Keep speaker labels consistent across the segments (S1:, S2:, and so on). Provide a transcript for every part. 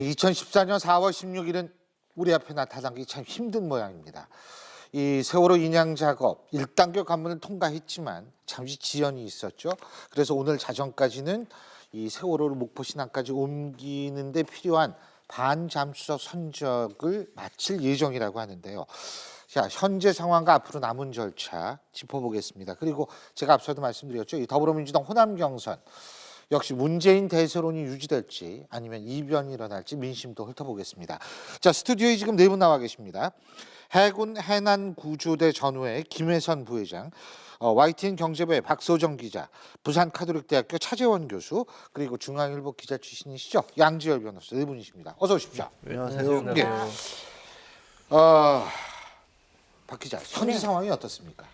S1: 2014년 4월 16일은 우리 앞에 나타나기 참 힘든 모양입니다. 이 세월호 인양 작업 1단계 관문을 통과했지만 잠시 지연이 있었죠. 그래서 오늘 자정까지는 이 세월호를 목포 신항까지 옮기는 데 필요한 반잠수석 선적을 마칠 예정이라고 하는데요. 자, 현재 상황과 앞으로 남은 절차 짚어보겠습니다. 그리고 제가 앞서도 말씀드렸죠. 이 더불어민주당 호남 경선 역시 문재인 대세론이 유지될지 아니면 이변이 일어날지 민심도 훑어보겠습니다. 자, 스튜디오에 지금 네 분 나와 계십니다. 해군 해난구조대 전후의 김혜선 부회장, YTN 경제부의 박소정 기자, 부산카톨릭대학교 차재원 교수, 그리고 중앙일보 기자 출신이시죠? 양지열 변호사 네 분이십니다. 어서 오십시오.
S2: 안녕하세요.
S1: 네. 박 기자, 현재
S3: 네.
S1: 상황이 어떻습니까?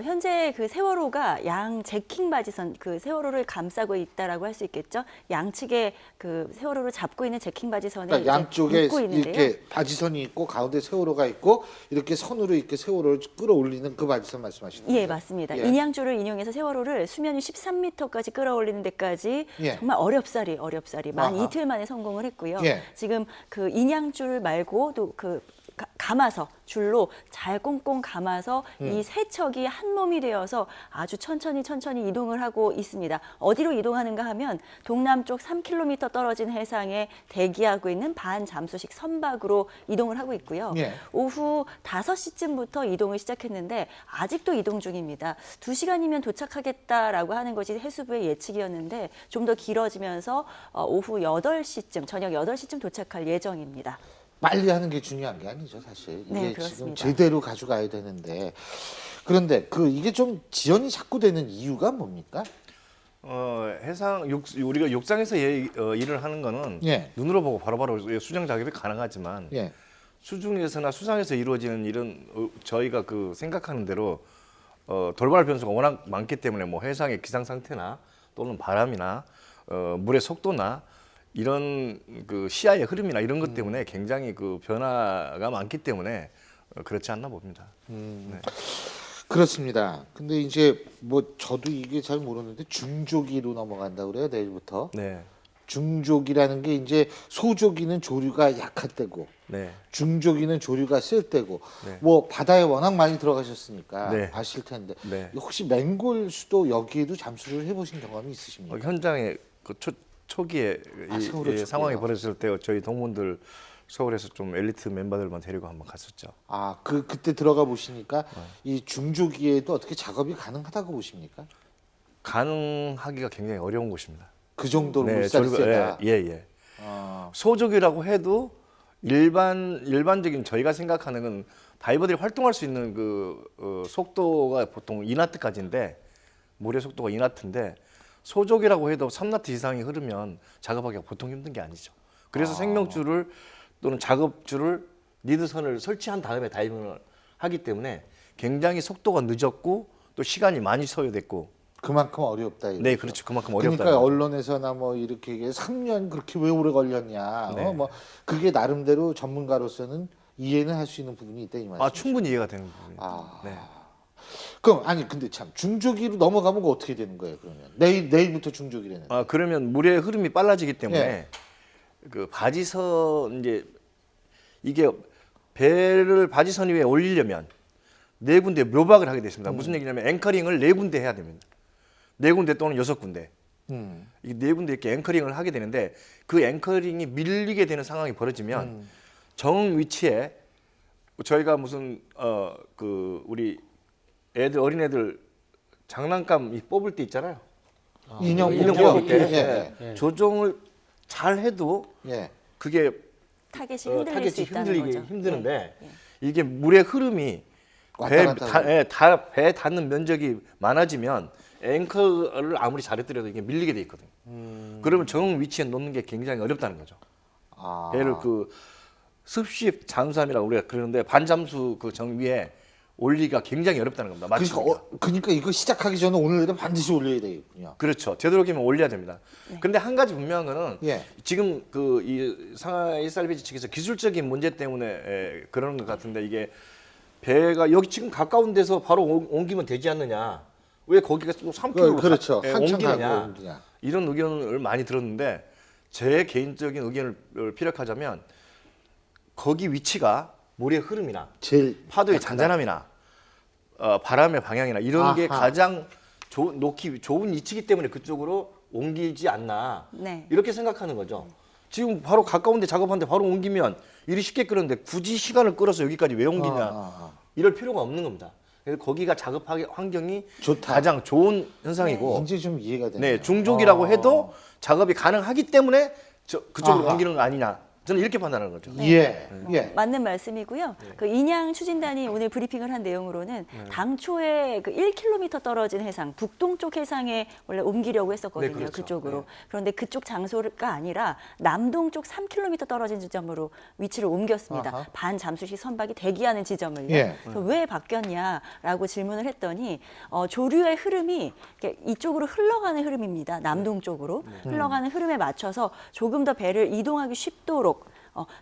S3: 현재 그 세월호가 양 제킹 바지선, 그 세월호를 감싸고 있다라고 할 수 있겠죠. 양측에 그 세월호를 잡고 있는 제킹 바지선에
S1: 그러니까 양쪽에
S3: 묶고 있는데요.
S1: 이렇게 바지선이 있고 가운데 세월호가 있고 이렇게 선으로 이렇게 세월호를 끌어올리는 그 바지선 말씀하시는 거죠?
S3: 예, 맞습니다.
S1: 예.
S3: 인양줄을 인용해서 세월호를 수면 13m까지 끌어올리는 데까지
S1: 예.
S3: 정말 어렵사리 만
S1: 아하.
S3: 이틀 만에 성공을 했고요.
S1: 예.
S3: 지금 그 인양줄 말고도 그 감아서 줄로 잘 꽁꽁 감아서 이 세 척이 한 몸이 되어서 아주 천천히 이동을 하고 있습니다. 어디로 이동하는가 하면 동남쪽 3km 떨어진 해상에 대기하고 있는 반잠수식 선박으로 이동을 하고 있고요.
S1: 예.
S3: 오후 5시쯤부터 이동을 시작했는데 아직도 이동 중입니다. 2시간이면 도착하겠다라고 하는 것이 해수부의 예측이었는데 좀 더 길어지면서 오후 8시쯤, 저녁 8시쯤 도착할 예정입니다.
S1: 빨리 하는 게 중요한 게 아니죠, 사실. 이게
S3: 네,
S1: 지금
S3: 그렇습니다.
S1: 제대로 가져가야 되는데. 그런데 이게 좀 지연이 자꾸 되는 이유가 뭡니까?
S2: 우리가 육상에서 일을 하는 거는
S1: 예.
S2: 눈으로 보고 바로바로 수정 작업이 가능하지만
S1: 예.
S2: 수중에서나 수상에서 이루어지는 일은 저희가 그 생각하는 대로 돌발 변수가 워낙 많기 때문에 뭐 해상의 기상 상태나 또는 바람이나 물의 속도나 이런 그 시야의 흐름이나 이런 것 때문에 굉장히 그 변화가 많기 때문에 그렇지 않나 봅니다. 네.
S1: 그렇습니다. 근데 이제 뭐 저도 이게 잘 모르는데 중조기로 넘어간다고 그래요, 내일부터.
S2: 네.
S1: 중조기라는 게 이제 소조기는 조류가 약할 때고
S2: 네.
S1: 중조기는 조류가 쓸 때고
S2: 네.
S1: 뭐 바다에 워낙 많이 들어가셨으니까
S2: 네.
S1: 아실 텐데
S2: 네.
S1: 혹시 맹골수도 여기에도 잠수를 해보신 경험이 있으십니까?
S2: 현장에 그 초기에
S1: 세월호 초기에요.
S2: 상황이 벌어졌을 때 저희 동문들 서울에서 좀 엘리트 멤버들만 데리고 한번 갔었죠.
S1: 그때 들어가 보시니까 이 중조기에도 어떻게 작업이 가능하다고 보십니까?
S2: 가능하기가 굉장히 어려운 곳입니다.
S1: 그 정도로 물살이
S2: 저희가
S1: 세다.
S2: 예.
S1: 아,
S2: 소족이라고 해도 일반적인 저희가 생각하는 건 다이버들이 활동할 수 있는 그 속도가 보통 2나트까지인데 물의 속도가 2나트인데 소족이라고 해도 3나트 이상이 흐르면 작업하기가 보통 힘든 게 아니죠. 그래서 생명줄을 또는 작업줄을 리드선을 설치한 다음에 다이빙을 하기 때문에 굉장히 속도가 늦었고 또 시간이 많이 소요됐고
S1: 그만큼 어렵다. 이거죠.
S2: 네, 그렇죠. 그만큼 어렵다.
S1: 그러니까 언론에서나 뭐 이렇게 3년 그렇게 왜 오래 걸렸냐.
S2: 네.
S1: 뭐 그게 나름대로 전문가로서는 이해는 할 수 있는 부분이 있다 이 말이죠.
S2: 충분히 이해가 되는 부분입니다.
S1: 아.
S2: 네.
S1: 그럼 근데 참 중조기로 넘어가면 그거 어떻게 되는 거예요? 그러면 내일부터 중조기라는.
S2: 그러면 물의 흐름이 빨라지기 때문에
S1: 예.
S2: 그 바지선 이제 이게 배를 바지선 위에 올리려면 네 군데 묘박을 하게 됐습니다. 무슨 얘기냐면 앵커링을 네 군데 해야 됩니다. 네 군데 또는 6군데. 이 네 군데 이렇게 앵커링을 하게 되는데 그 앵커링이 밀리게 되는 상황이 벌어지면 정 위치에 저희가 무슨 그 우리 어린애들 장난감 뽑을 때 있잖아요.
S1: 인형
S2: 인형
S1: 뽑기요?
S2: 뽑을 때
S1: 예.
S2: 조정을 잘 해도
S1: 예.
S2: 그게
S3: 타겟이 흔들릴 수 있다는
S2: 흔들리기
S3: 거죠.
S2: 힘드는데
S3: 예.
S2: 이게 물의 흐름이
S1: 왔다 갔다
S2: 배에 닿는 면적이 많아지면 앵커를 아무리 잘했더라도 이게 밀리게 돼 있거든요. 그러면 정 위치에 놓는 게 굉장히 어렵다는 거죠. 배를 그 습식 잠수함이라고 우리가 그러는데 반잠수 그 정 위에 올리기가 굉장히 어렵다는 겁니다. 맞습니다.
S1: 그러니까 이거 시작하기 전에 오늘 내로 반드시 올려야 되겠군요.
S2: 그렇죠. 되도록이면 올려야 됩니다. 근데 한 가지 분명한 거는
S1: 예.
S2: 지금 그 이 상하이 SRBG 측에서 기술적인 문제 때문에 그러는 것 같은데 이게 배가 여기 지금 가까운 데서 바로 옮기면 되지 않느냐? 왜 거기가 또 3km
S1: 그렇죠. 한참
S2: 옮기느냐?
S1: 가고 옮기냐.
S2: 이런 의견을 많이 들었는데 제 개인적인 의견을 피력하자면 거기 위치가 물의 흐름이나
S1: 제일
S2: 파도의
S1: 약하다.
S2: 잔잔함이나 바람의 방향이나 이런 게
S1: 아하.
S2: 가장 놓기 좋은 위치이기 때문에 그쪽으로 옮기지 않나
S3: 네.
S2: 이렇게 생각하는 거죠. 지금 바로 가까운데 작업하는데 바로 옮기면 일이 쉽게 끄는데 굳이 시간을 끌어서 여기까지 왜 옮기냐 이럴 필요가 없는 겁니다. 그래서 거기가 작업하기 환경이
S1: 좋다.
S2: 가장 좋은 현상이고
S1: 이제 좀 이해가 되네요.
S2: 네, 중족이라고 해도 작업이 가능하기 때문에 그쪽으로
S1: 아하.
S2: 옮기는 거 아니냐. 저는 이렇게 판단하는 거죠.
S1: 예, 예.
S3: 맞는 말씀이고요. 그 인양 추진단이 오늘 브리핑을 한 내용으로는 당초에 그 1km 떨어진 해상, 북동쪽 해상에 원래 옮기려고 했었거든요.
S2: 네, 그렇죠.
S3: 그쪽으로.
S2: 네.
S3: 그런데 그쪽 장소가 아니라 남동쪽 3km 떨어진 지점으로 위치를 옮겼습니다.
S1: 아하.
S3: 반잠수식 선박이 대기하는 지점을요.
S1: 예.
S3: 그래서 왜 바뀌었냐라고 질문을 했더니 조류의 흐름이 이렇게 이쪽으로 흘러가는 흐름입니다. 남동쪽으로 흘러가는 흐름에 맞춰서 조금 더 배를 이동하기 쉽도록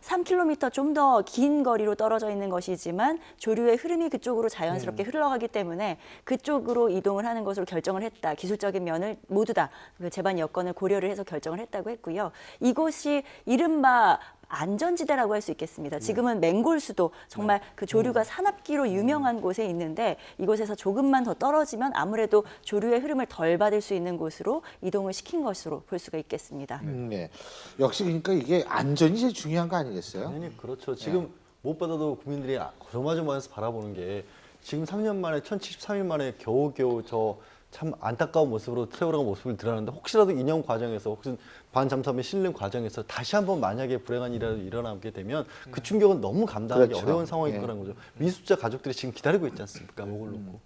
S3: 3km 좀 더 긴 거리로 떨어져 있는 것이지만 조류의 흐름이 그쪽으로 자연스럽게 흘러가기 때문에 그쪽으로 이동을 하는 것으로 결정을 했다. 기술적인 면을 모두 다 그 제반 여건을 고려를 해서 결정을 했다고 했고요. 이곳이 이른바 안전지대라고 할 수 있겠습니다. 지금은 맹골수도 정말 그 조류가 산악기로 유명한 곳에 있는데 이곳에서 조금만 더 떨어지면 아무래도 조류의 흐름을 덜 받을 수 있는 곳으로 이동을 시킨 것으로 볼 수가 있겠습니다.
S1: 예. 역시 그러니까 이게 안전이 제일 중요한 거 아니겠어요?
S4: 당연히 그렇죠. 지금 무엇보다도 국민들이 조마조마해서 바라보는 게 지금 3년 만에 1073일 만에 겨우겨우 저 참 안타까운 모습으로 세월호가 모습을 드러나는데 혹시라도 인연 과정에서 혹시 반잠수함에 실는 과정에서 다시 한번 만약에 불행한 일이라도 일어나게 되면 그 충격은 너무 감당하기
S1: 그렇죠.
S4: 어려운 상황일
S1: 예.
S4: 거라는 거죠. 미수자 가족들이 지금 기다리고 있지 않습니까? 목을 놓고.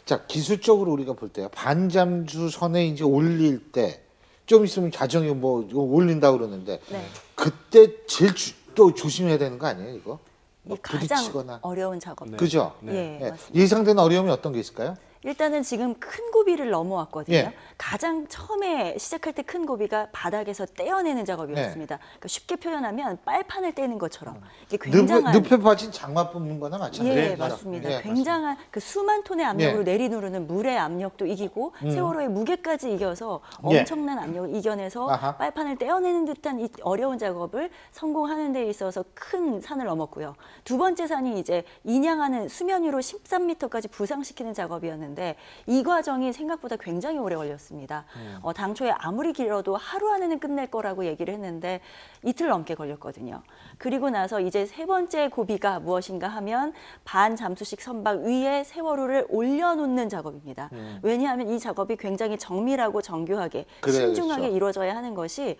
S1: 자, 기술적으로 우리가 볼 때요. 반잠수 선에 이제 올릴 때 좀 있으면 자정에 뭐 이거 올린다 그러는데
S3: 네.
S1: 그때 제일 또 조심해야 되는 거 아니에요, 이거?
S3: 이
S1: 뭐
S3: 가장
S1: 부딪히거나.
S3: 어려운 작업.
S1: 그죠?
S3: 예,
S1: 예.
S3: 맞습니다.
S1: 예상되는 어려움이 어떤 게 있을까요?
S3: 일단은 지금 큰 고비를 넘어왔거든요.
S1: 예.
S3: 가장 처음에 시작할 때 큰 고비가 바닥에서 떼어내는 작업이었습니다.
S1: 네.
S3: 그러니까 쉽게 표현하면 빨판을 떼는 것처럼 이게 굉장한
S1: 늪에 빠진 장마 뽑는 거나 마찬가지죠.
S3: 예, 맞습니다.
S1: 예,
S3: 굉장한 그 수만 톤의 압력으로
S1: 예.
S3: 내리누르는 물의 압력도 이기고 세월호의 무게까지 이겨서
S1: 예.
S3: 엄청난 압력을 이겨내서
S1: 아하.
S3: 빨판을 떼어내는 듯한 이 어려운 작업을 성공하는 데 있어서 큰 산을 넘었고요. 두 번째 산이 이제 인양하는 수면 위로 13m까지 부상시키는 작업이었는데 이 과정이 생각보다 굉장히 오래 걸렸습니다. 당초에 아무리 길어도 하루 안에는 끝낼 거라고 얘기를 했는데 이틀 넘게 걸렸거든요. 그리고 나서 이제 세 번째 고비가 무엇인가 하면 반잠수식 선박 위에 세월호를 올려놓는 작업입니다. 왜냐하면 이 작업이 굉장히 정밀하고 정교하게
S1: 그래야겠죠.
S3: 신중하게 이루어져야 하는 것이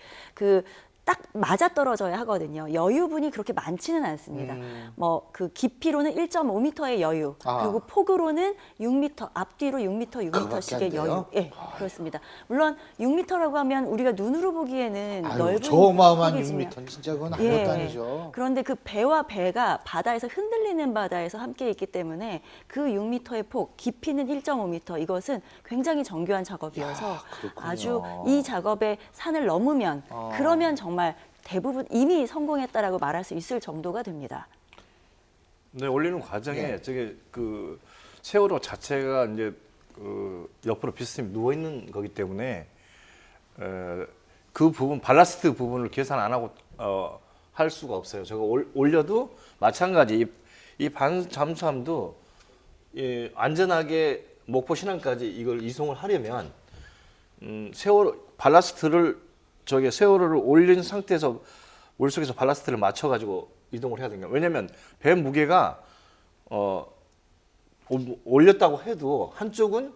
S3: 딱 맞아 떨어져야 하거든요. 여유분이 그렇게 많지는 않습니다. 뭐 그 깊이로는 1.5m의 여유,
S1: 아.
S3: 그리고 폭으로는 6m, 앞뒤로 6m,
S1: 그거밖에 안
S3: 6m씩의
S1: 돼요?
S3: 여유. 예, 그렇습니다. 물론 6m라고 하면 우리가 눈으로 보기에는
S1: 아유,
S3: 넓은
S1: 저 어마어마한
S3: 폭이지만
S1: 6m 진짜 그건
S3: 예.
S1: 아무것도 아니죠.
S3: 그런데 그 배와 배가 바다에서 흔들리는 바다에서 함께 있기 때문에 그 6m의 폭, 깊이는 1.5m 이것은 굉장히 정교한 작업이어서
S1: 그렇군요.
S3: 아주 이 작업에 산을 넘으면 그러면 정말 대부분 이미 성공했다라고 말할 수 있을 정도가 됩니다.
S2: 네, 올리는 과정에
S1: 예.
S2: 저게 그 세월호 자체가 이제 옆으로 비스듬히 누워 있는 거기 때문에 그 부분 발라스트 부분을 계산 안 하고 할 수가 없어요. 제가 올려도 마찬가지 이 반잠수함도 안전하게 목포 신항까지 이걸 이송을 하려면 세월호 발라스트를 세월호를 올린 상태에서 물속에서 발라스트를 맞춰가지고 이동을 해야 됩니다. 왜냐하면 배 무게가 올렸다고 해도 한쪽은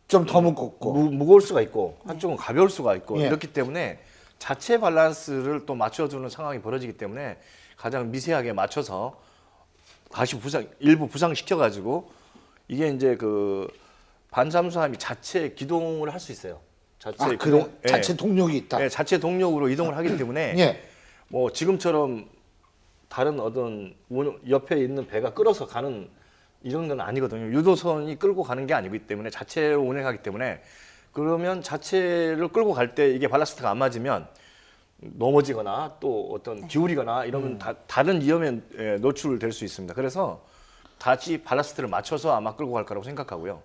S1: 좀 더 무겁고.
S2: 무거울 수가 있고 한쪽은 가벼울 수가 있고
S1: 예.
S2: 이렇기 때문에 자체 밸런스를 또 맞춰주는 상황이 벌어지기 때문에 가장 미세하게 맞춰서 다시 일부 부상시켜가지고 이게 이제 그 반잠수함이 자체 기동을 할 수 있어요. 자체
S1: 그래?
S2: 예.
S1: 자체 동력이 있다.
S2: 예, 자체 동력으로 이동을 하기 때문에
S1: 예.
S2: 뭐 지금처럼 다른 어떤 옆에 있는 배가 끌어서 가는 이런 건 아니거든요. 유도선이 끌고 가는 게 아니기 때문에 자체로 운행하기 때문에 그러면 자체를 끌고 갈 때 이게 발라스트가 안 맞으면 넘어지거나 또 어떤 기울이거나 이러면 다른 위험에 노출될 수 있습니다. 그래서 다시 발라스트를 맞춰서 아마 끌고 갈 거라고 생각하고요.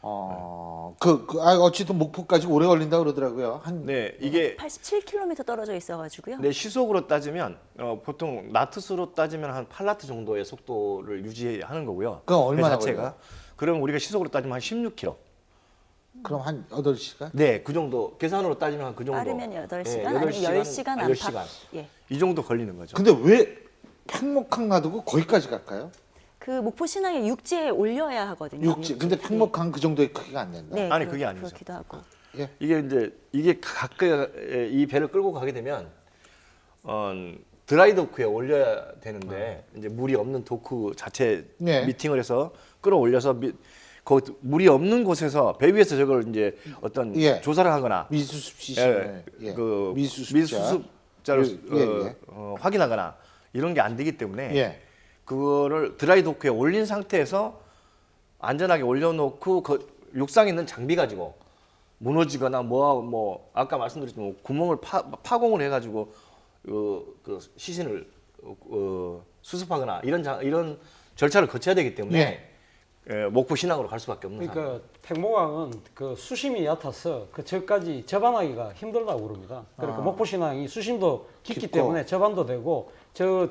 S1: 어쨌든 목포까지 오래 걸린다 그러더라고요.
S2: 네, 이게
S3: 87km 떨어져 있어가지고요.
S2: 네, 시속으로 따지면 보통 나트수로 따지면 한 8나트 정도의 속도를 유지하는 거고요.
S1: 그럼 얼마나
S2: 배 자체가.
S1: 걸려요?
S2: 그럼 우리가 시속으로 따지면 한 16km.
S1: 그럼 한 8시간?
S2: 네, 그 정도. 계산으로 따지면 한 그 정도.
S3: 빠르면 8시간,
S2: 네,
S3: 아니면
S2: 8시간,
S3: 10시간
S2: 아,
S3: 안팎.
S2: 10시간.
S3: 예.
S2: 이 정도 걸리는 거죠.
S1: 근데 왜 팽목항 놔두고 거기까지 갈까요?
S3: 그 목포 신항에 육지에 올려야 하거든요.
S1: 육지. 근데 팽목항 그 정도의 크기가 안 된다.
S3: 네,
S2: 아니, 그게 아니죠.
S3: 그렇기도 하고.
S1: 예.
S2: 이게 가까이 이 배를 끌고 가게 되면 드라이 도크에 올려야 되는데 이제 물이 없는 도크 자체
S1: 네.
S2: 미팅을 해서 끌어올려서 물이 없는 곳에서 배 위에서 저걸 이제 어떤
S1: 예.
S2: 조사를 하거나
S1: 미수습 시스템.
S2: 그
S1: 미수습자.
S2: 미수습자를
S1: 예.
S2: 확인하거나 이런 게 안 되기 때문에
S1: 예.
S2: 그거를 드라이 도크에 올린 상태에서 안전하게 올려놓고 그 육상에 있는 장비 가지고 무너지거나 뭐 아까 말씀드렸지만 구멍을 파공을 해가지고 그 시신을 수습하거나 이런 절차를 거쳐야 되기 때문에 목포 신항으로 갈 수밖에 없는 상황.
S5: 그러니까 팽목항은 그 수심이 얕아서 그 저까지 접안하기가 힘들다고 그럽니다. 그러니까 목포 신항이 수심도 깊기
S1: 깊고.
S5: 때문에 접안도 되고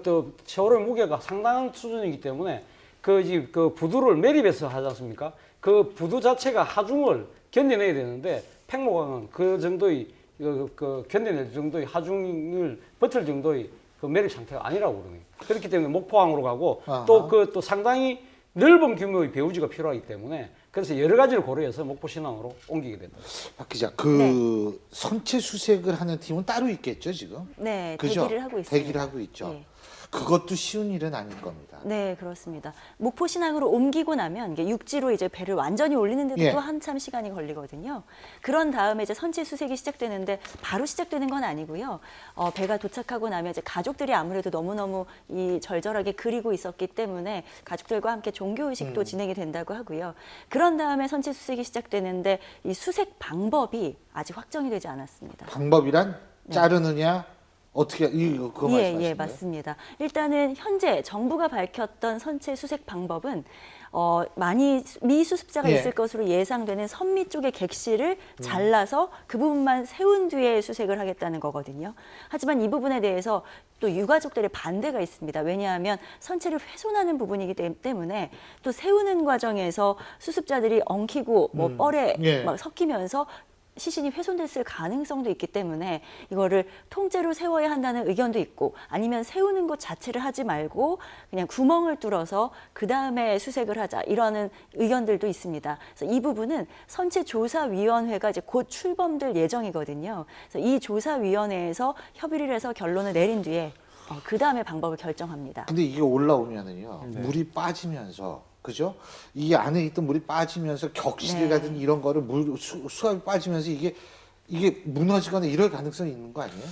S5: 또 세월의 무게가 상당한 수준이기 때문에 그 부두를 매립해서 하지 않습니까? 그 부두 자체가 하중을 견뎌내야 되는데 팽목항은 그 정도의 그 견뎌낼 정도의 하중을 버틸 정도의 그 매립 상태가 아니라고 그러네요. 그렇기 때문에 목포항으로 가고
S1: 아하.
S5: 또 상당히 넓은 규모의 배우지가 필요하기 때문에 그래서 여러 가지를 고려해서 목포 신항으로 옮기게 된다.
S1: 박 기자, 선체 수색을 하는 팀은 따로 있겠죠 지금?
S3: 네,
S1: 그죠?
S3: 대기를 하고 있습니다.
S1: 대기를 하고 있죠.
S3: 예.
S1: 그것도 쉬운 일은 아닐 겁니다.
S3: 네, 그렇습니다. 목포 신항으로 옮기고 나면 이게 육지로 이제 배를 완전히 올리는데도
S1: 예.
S3: 또 한참 시간이 걸리거든요. 그런 다음에 이제 선체 수색이 시작되는데 바로 시작되는 건 아니고요. 배가 도착하고 나면 이제 가족들이 아무래도 너무너무 절절하게 그리고 있었기 때문에 가족들과 함께 종교 의식도 진행이 된다고 하고요. 그런 다음에 선체 수색이 시작되는데 이 수색 방법이 아직 확정이 되지 않았습니다.
S1: 방법이란 자르느냐 어떻게 그거 말씀하시는
S3: 예,
S1: 거예요?
S3: 맞습니다. 일단은 현재 정부가 밝혔던 선체 수색 방법은 많이 미수습자가
S1: 예.
S3: 있을 것으로 예상되는 선미 쪽의 객실을 잘라서 그 부분만 세운 뒤에 수색을 하겠다는 거거든요. 하지만 이 부분에 대해서 또 유가족들의 반대가 있습니다. 왜냐하면 선체를 훼손하는 부분이기 때문에 또 세우는 과정에서 수습자들이 엉키고 뭐 뻘에
S1: 예.
S3: 막 섞이면서 시신이 훼손됐을 가능성도 있기 때문에 이거를 통째로 세워야 한다는 의견도 있고 아니면 세우는 것 자체를 하지 말고 그냥 구멍을 뚫어서 그 다음에 수색을 하자 이러는 의견들도 있습니다. 그래서 이 부분은 선체조사위원회가 이제 곧 출범될 예정이거든요. 그래서 이 조사위원회에서 협의를 해서 결론을 내린 뒤에 그 다음에 방법을 결정합니다.
S1: 근데 이게 올라오면은요 물이 빠지면서 그죠? 이 안에 있던 물이 빠지면서 격실이라든
S3: 네.
S1: 이런 거를 수압이 빠지면서 이게 무너지거나 이럴 가능성이 있는 거 아니에요?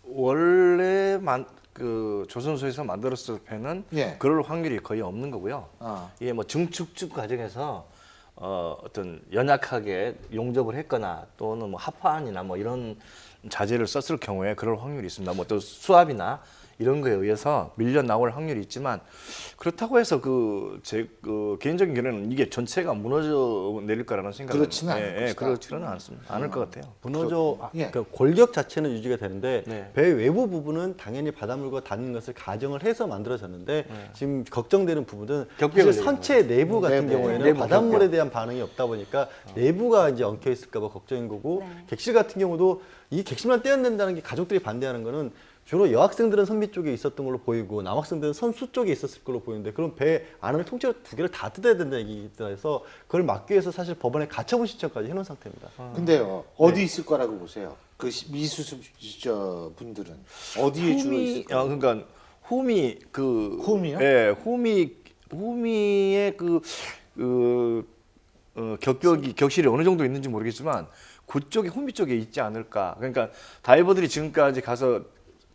S2: 원래 그 조선소에서 만들었을 배는
S1: 예.
S2: 그럴 확률이 거의 없는 거고요.
S1: 아.
S2: 이게 뭐 증축축 과정에서 어떤 연약하게 용접을 했거나 또는 뭐 합판이나 뭐 이런 자재를 썼을 경우에 그럴 확률이 있습니다. 뭐 또 수압이나 이런 거에 의해서 밀려 나올 확률이 있지만 그렇다고 해서 제 개인적인 견해는 이게 전체가 무너져 내릴 거라는 생각은
S1: 그렇지는 않을 것이다.
S2: 그렇지는 않습니다. 않을 것 같아요.
S1: 예.
S4: 그 골격 자체는 유지가 되는데
S2: 네.
S4: 배 외부 부분은 당연히 바닷물과 닿는 것을 가정을 해서 만들어졌는데 지금 걱정되는 부분은
S2: 격벽을
S4: 사실 선체 내부 같은
S1: 내부,
S4: 경우에는
S2: 내부
S4: 바닷물에
S2: 격벽.
S4: 대한 반응이 없다 보니까 내부가 이제 엉켜 있을까 봐 걱정인 거고
S3: 네.
S4: 객실 같은 경우도 이 객실만 떼어낸다는 게 가족들이 반대하는 거는 주로 여학생들은 선미 쪽에 있었던 걸로 보이고 남학생들은 선수 쪽에 있었을 걸로 보이는데 그럼 배 안을 통째로 두 개를 다 뜯어야 된다는 얘기라서 그걸 막기 위해서 사실 법원에 가처분 신청까지 해놓은 상태입니다.
S1: 근데요 어디 있을 거라고 보세요? 그 미수습자 분들은 어디에 주로 있을 거예요?
S2: 그러니까
S1: 홈이요?
S2: 예, 홈이의 격실이 어느 정도 있는지 모르겠지만 그쪽에 홈이 쪽에 있지 않을까. 그러니까 다이버들이 지금까지 가서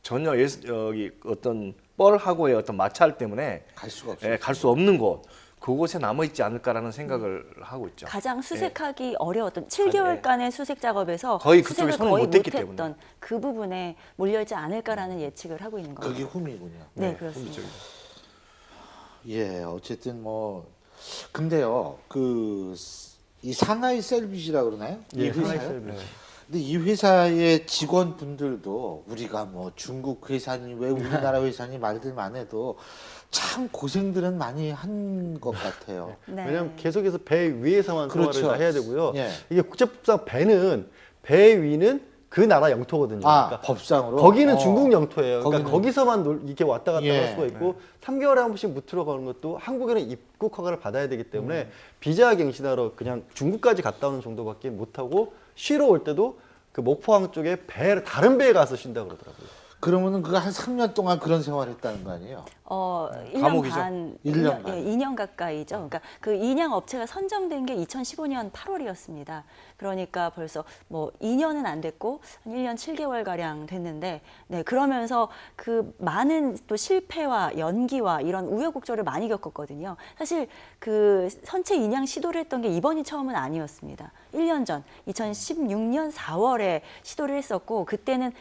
S2: 전혀 여기 어떤 뻘하고의 어떤 마찰 때문에
S1: 갈 수가 없어요.
S2: 갈 수 없는 곳 그곳에 남아 있지 않을까라는 생각을 하고 있죠.
S3: 가장 수색하기 어려웠던 7개월간의 수색 작업에서
S2: 거의 그쪽에
S3: 수색을
S2: 손을
S3: 거의
S2: 못 댔기
S3: 못했던
S2: 때문에.
S3: 그 부분에 몰려있지 않을까라는 예측을 하고 있는 거예요.
S1: 그게 홈이군요.
S3: 네, 그렇습니다.
S1: 예, 어쨌든 뭐 근데요, 이 상하이 셀비지라 그러나요? 이
S4: 예, 상하이
S1: 회사요?
S4: 셀비지.
S1: 근데 이 회사의 직원분들도 우리가 뭐 중국 회사니 왜 우리나라 회사니 말들만 안 해도 참 고생들은 많이 한 것 같아요.
S3: 네.
S4: 왜냐하면 계속해서 배 위에서만
S1: 그렇죠.
S4: 생활을 다 해야 되고요.
S1: 예.
S4: 이게 국제법상 배 위는 그 나라 영토거든요.
S1: 아,
S4: 그러니까
S1: 법상으로?
S4: 거기는 중국 영토예요. 그러니까
S1: 거기는-
S4: 거기서만 이렇게 왔다 갔다
S1: 예.
S4: 할 수가 있고 3개월에 한 번씩 무트러 가는 것도 한국에는 입국 허가를 받아야 되기 때문에 비자 갱신하러 그냥 중국까지 갔다 오는 정도밖에 못 하고 쉬러 올 때도 그 목포항 쪽에 다른 배에 가서 쉰다 그러더라고요.
S1: 그러면은 그거 한 3년 동안 그런 생활을 했다는 거 아니에요?
S3: 1년
S2: 감옥이죠.
S3: 반,
S1: 1년 반.
S3: 2년 가까이죠. 그러니까 그 인양 업체가 선정된 게 2015년 8월이었습니다. 그러니까 벌써 뭐 2년은 안 됐고 한 1년 7개월 가량 됐는데, 네, 그러면서 그 많은 또 실패와 연기와 이런 우여곡절을 많이 겪었거든요. 사실 그 선체 인양 시도를 했던 게 이번이 처음은 아니었습니다. 1년 전 2016년 4월에 시도를 했었고, 그때는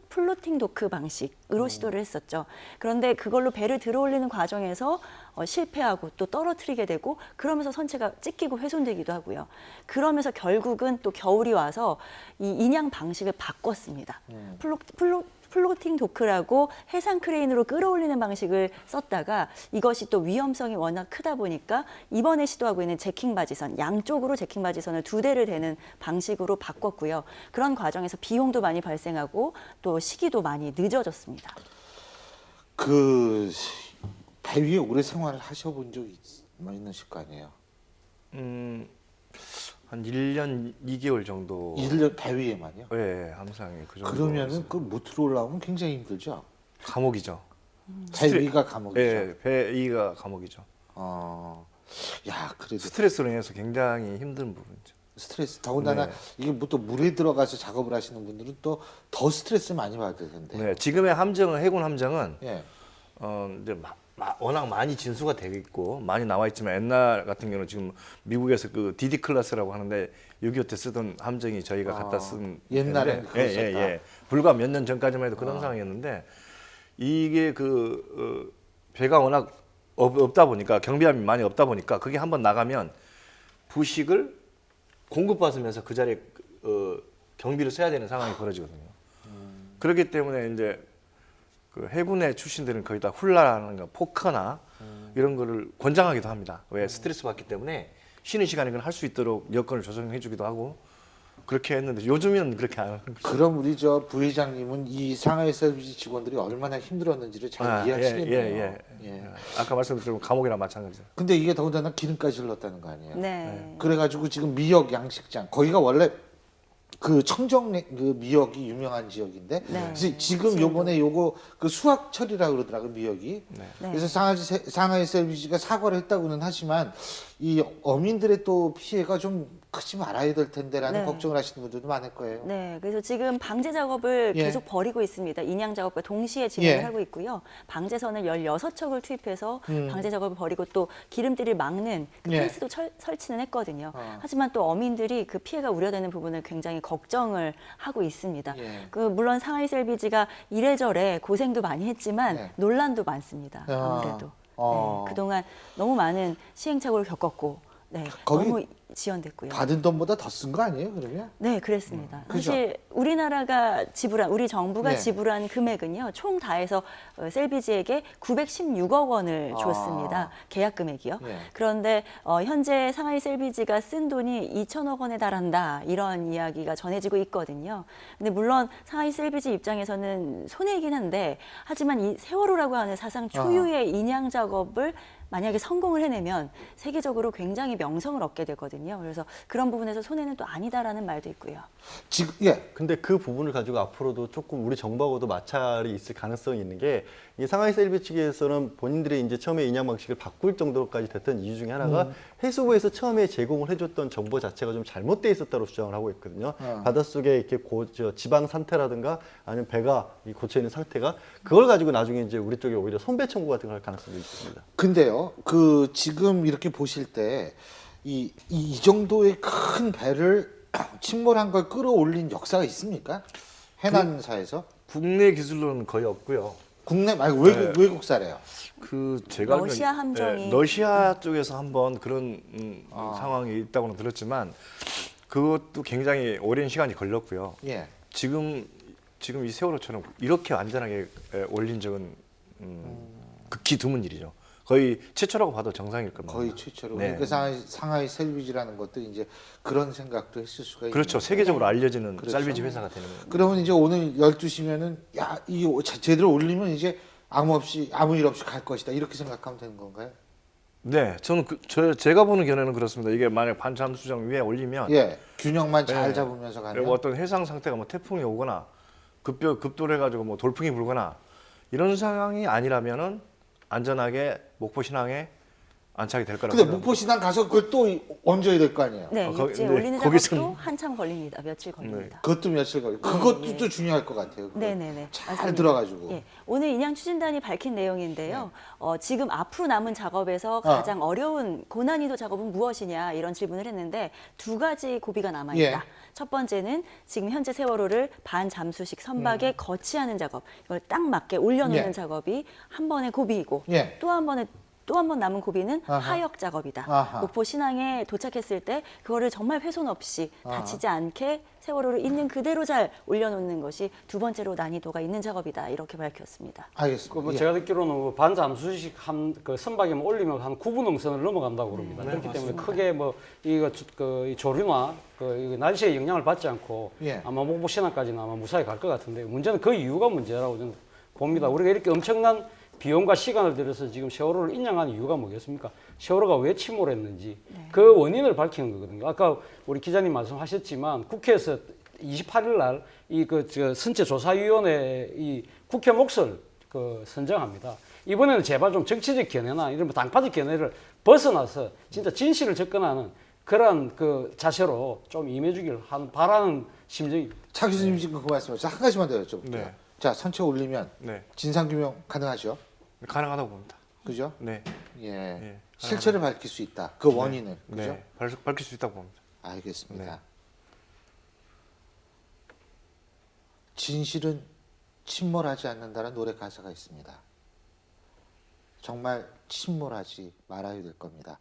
S3: 플로팅 도크 방식으로 시도를 했었죠. 그런데 그걸로 배를 들어올리는 과정에서 실패하고 또 떨어뜨리게 되고, 그러면서 선체가 찢기고 훼손되기도 하고요. 그러면서 결국은 또 겨울이 와서 이 인양 방식을 바꿨습니다. 플로팅 도크라고 해상 크레인으로 끌어올리는 방식을 썼다가 이것이 또 위험성이 워낙 크다 보니까 이번에 시도하고 있는 제킹 바지선, 양쪽으로 제킹 바지선을 2대를 대는 방식으로 바꿨고요. 그런 과정에서 비용도 많이 발생하고 또 시기도 많이 늦어졌습니다.
S1: 배 위에 오래 생활을 하셔본 적이 있으실 거 아니에요?
S2: 한 1년 2개월 정도.
S1: 1년 배 위에만요?
S2: 예, 항상 그 정도.
S1: 그러면은 그 무트로 올라오면 굉장히 힘들죠?
S2: 감옥이죠.
S1: 배 위가 감옥이죠?
S2: 예, 배 위가 감옥이죠.
S1: 야, 그래도
S2: 스트레스로 인해서 굉장히 힘든 부분이죠.
S1: 스트레스, 더군다나
S2: 네.
S1: 이게 뭐 또 물에 들어가서 작업을 하시는 분들은 또 더 스트레스 많이 받을 텐데.
S2: 네, 지금의 함정은 해군 함정은
S1: 예.
S2: 이제 워낙 많이 진수가 되어 있고 많이 나와 있지만, 옛날 같은 경우는 지금 미국에서 그 DD 클래스라고 하는데 6.25 때 쓰던 함정이 저희가 갖다 쓴
S1: 옛날엔
S2: 건데,
S1: 그거 썼다.
S2: 불과 몇 년 전까지만 해도 그런 상황이었는데, 이게 배가 워낙 없다 보니까, 경비함이 많이 없다 보니까 그게 한번 나가면 부식을 공급받으면서 그 자리에 경비를 써야 되는 상황이 벌어지거든요. 그렇기 때문에 이제 그 해군의 출신들은 거의 다 훌라라는 포커나 이런 거를 권장하기도 합니다. 왜? 스트레스 받기 때문에 쉬는 시간에 그걸 할 수 있도록 여건을 조성해 주기도 하고 그렇게 했는데, 요즘에는 그렇게 안 하는 거죠.
S1: 그럼 우리 저 부회장님은 이 상하이 서비스 직원들이 얼마나 힘들었는지를 잘 이해하시겠네요. 예.
S2: 아까 말씀드린 감옥이랑 마찬가지죠.
S1: 근데 이게 더군다나 기름까지 흘렀다는 거 아니에요?
S3: 네.
S1: 그래가지고 지금 미역 양식장, 거기가 원래 그 청정 그 미역이 유명한 지역인데,
S3: 네.
S1: 그래서 지금 요번에 요거 그 수확 처리라 그러더라고요, 미역이.
S3: 네.
S1: 그래서 상하이 셀비지가 사과를 했다고는 하지만 이 어민들의 또 피해가 좀 크지 말아야 될 텐데라는
S3: 네.
S1: 걱정을 하시는 분들도 많을 거예요.
S3: 네, 그래서 지금 방제 작업을
S1: 예.
S3: 계속 벌이고 있습니다. 인양 작업과 동시에 진행을
S1: 예.
S3: 하고 있고요. 방제선을 16척을 투입해서
S1: 음.
S3: 방제 작업을 벌이고 또 기름들을 막는 그
S1: 예.
S3: 펜스도 설치는 했거든요. 하지만 또 어민들이 그 피해가 우려되는 부분을 굉장히 걱정을 하고 있습니다.
S1: 예.
S3: 물론 상하이 셀비지가 이래저래 고생도 많이 했지만
S1: 네.
S3: 논란도 많습니다. 아무래도. 네, 그동안 너무 많은 시행착오를 겪었고, 네,
S1: 거기
S3: 너무 지연됐고요.
S1: 받은 돈보다 더 쓴 거 아니에요, 그러면?
S3: 네, 그랬습니다.
S1: 그죠?
S3: 사실 우리나라가 지불한, 우리 정부가
S1: 네.
S3: 지불한 금액은요, 총 다 해서 셀비지에게 916억 원을
S1: 아.
S3: 줬습니다. 계약 금액이요.
S1: 네.
S3: 그런데 현재 상하이 셀비지가 쓴 돈이 2천억 원에 달한다, 이런 이야기가 전해지고 있거든요. 근데 물론 상하이 셀비지 입장에서는 손해이긴 한데, 하지만 이 세월호라고 하는 사상 초유의 인양 작업을 만약에 성공을 해내면 세계적으로 굉장히 명성을 얻게 되거든요. 그래서 그런 부분에서 손해는 또 아니다라는 말도 있고요.
S1: 지금 예.
S4: 근데 그 부분을 가지고 앞으로도 조금 우리 정부하고도 마찰이 있을 가능성이 있는 게, 이 상하이 셀비 측에서는 본인들이 이제 처음에 인양 방식을 바꿀 정도까지 됐던 이유 중에 하나가 해수부에서 처음에 제공을 해줬던 정보 자체가 좀 잘못돼 있었다고 주장을 하고 있거든요. 바닷속에 이렇게 지방 상태라든가 아니면 배가 고쳐 있는 상태가, 그걸 가지고 나중에 이제 우리 쪽에 오히려 손배 청구 같은 걸 할 가능성도 있습니다.
S1: 근데요, 지금 이렇게 보실 때 이 정도의 큰 배를 침몰한 걸 끌어올린 역사가 있습니까? 해난사에서?
S2: 국내 기술로는 거의 없고요.
S1: 국내 말고 외국사래요.
S2: 그 제가 알기로는,
S3: 러시아 함정이
S2: 러시아 쪽에서 한번 그런 상황이 있다고는 들었지만 그것도 굉장히 오랜 시간이 걸렸고요.
S1: 예.
S2: 지금 이 세월호처럼 이렇게 안전하게 올린 적은 극히 드문 일이죠. 거의 최초라고 봐도 정상일 겁니다.
S1: 거의 최초로.
S2: 네.
S1: 그러니까 상하이 셀비지라는 것도 이제 그런 생각도 했을 수가
S2: 그렇죠.
S1: 있는
S2: 세계적으로 알려지는
S1: 그렇죠.
S2: 쌀비지 회사가 되는 거예요.
S1: 그러면 이제 오늘 12시면은 야, 이 제대로 올리면 이제 아무 일 없이 갈 것이다. 이렇게 생각하면 되는 건가요?
S2: 네, 저는 제가 보는 견해는 그렇습니다. 이게 만약 반잠수정 위에 올리면
S1: 예. ଗୁଡ଼ି만 잘
S2: 네.
S1: 잡으면서 가면
S2: 그리고 어떤 해상 상태가 뭐 태풍이 오거나 급돌해가지고 뭐 돌풍이 불거나 이런 상황이 아니라면은 안전하게 목포 신항에 안착이 될 거라고
S1: 근데
S2: 생각합니다.
S1: 목포 신항 가서 그걸 또 얹어야 될 거 아니에요?
S3: 네,
S2: 거기-
S3: 육지에
S2: 네,
S3: 올리는
S2: 거기서는-
S3: 작업도 한참 걸립니다. 며칠 걸립니다.
S1: 그것도 며칠 걸려. 그것도 또 중요할 것 같아요. 그거.
S3: 네네네.
S1: 잘
S3: 맞습니다.
S1: 들어가지고.
S3: 예, 오늘 인양 추진단이 밝힌 내용인데요. 지금 앞으로 남은 작업에서
S1: 어.
S3: 가장 어려운 고난이도 작업은 무엇이냐 이런 질문을 했는데 두 가지 고비가 남아 있다.
S1: 예.
S3: 첫 번째는 지금 현재 세월호를 반잠수식 선박에 거치하는 작업, 이걸 딱 맞게 올려놓는
S1: 예.
S3: 작업이 한 번의 고비이고
S1: 예.
S3: 또 한 번 남은 고비는
S1: 아하.
S3: 하역 작업이다.
S1: 아하.
S3: 목포 신항에 도착했을 때 그거를 정말 훼손 없이 다치지 않게 세월호를 있는 그대로 잘 올려놓는 것이 두 번째로 난이도가 있는 작업이다. 이렇게 밝혔습니다.
S1: 알겠습니다.
S5: 그 뭐
S1: 예.
S5: 제가 듣기로는 뭐 반잠수식 그 선박에만 올리면 한 9분 응선을 넘어간다고 그럽니다. 그렇기 때문에 크게 뭐 이거 이 조류나 이 날씨의 영향을 받지 않고
S1: 예.
S5: 아마 목포 신항까지는 아마 무사히 갈 것 같은데 문제는 그 이유가 문제라고 저는 봅니다. 우리가 이렇게 엄청난 비용과 시간을 들여서 지금 세월호를 인양한 이유가 뭐겠습니까? 세월호가 왜 침몰했는지 그 원인을 밝히는 거거든요. 아까 우리 기자님 말씀하셨지만 국회에서 28일 날 선체조사위원회 이 국회 몫을 선정합니다. 이번에는 제발 좀 정치적 견해나 이런 당파적 견해를 벗어나서 진짜 진실을 접근하는 그런 그 자세로 좀 임해주길 바라는 심정입니다.
S1: 차 교수님 지금 그 말씀하셨죠. 한 가지만 더 여쭤볼게요.
S2: 네.
S1: 자, 선체 올리면
S2: 네,
S1: 진상규명 가능하죠?
S2: 가능하다고 봅니다.
S1: 그죠?
S2: 네,
S1: 예.
S2: 예.
S1: 실체를 밝힐 수 있다. 그 원인을. 그죠?
S2: 네, 밝힐 수 있다고 봅니다.
S1: 알겠습니다.
S2: 네.
S1: 진실은 침몰하지 않는다는 노래 가사가 있습니다. 정말 침몰하지 말아야 될 겁니다.